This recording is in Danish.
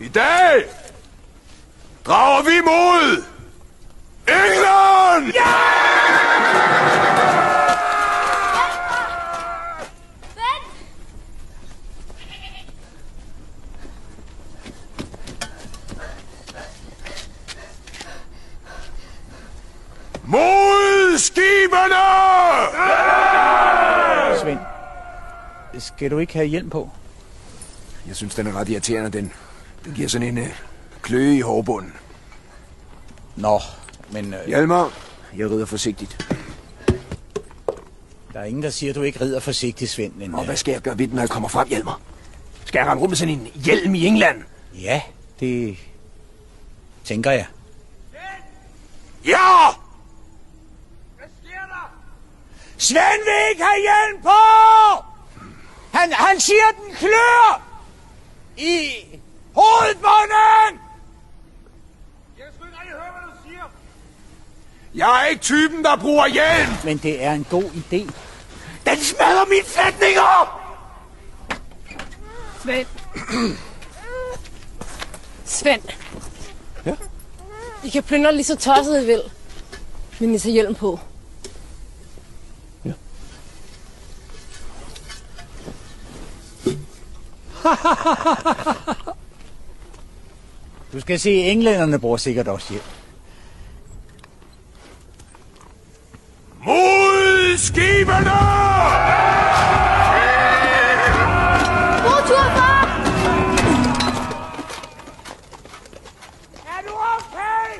I dag drager vi mod England! Ja! Mod skibene! Svend, skal du ikke have hjelm på? Jeg synes, den er ret irriterende, den giver sådan en kløe i hårbunden. Nå, men... Hjalmar, jeg rider forsigtigt. Der er ingen, der siger, at du ikke rider forsigtigt, Svend. Men, og hvad skal jeg gøre ved den, når jeg kommer frem, Hjalmar? Skal jeg rende rundt med sådan en hjelm i England? Ja, det tænker jeg. Ja! Hvad sker der? Svend vil ikke have hjelm på! Han siger, den klør! I hovedbunden! Jeg kan sgu ikke rigtig høre, hvad du siger. Jeg er ikke typen, der bruger hjelm! Men det er en god idé. Den smadrer mine sætninger! Svend. Svend. Ja? I kan plyndre lige så tosset I vil. Men I tager hjelm på. Ja. Du skal se, englænderne bruger sikkert også hjelm. Mod skibene! God tur, far! Er du okay?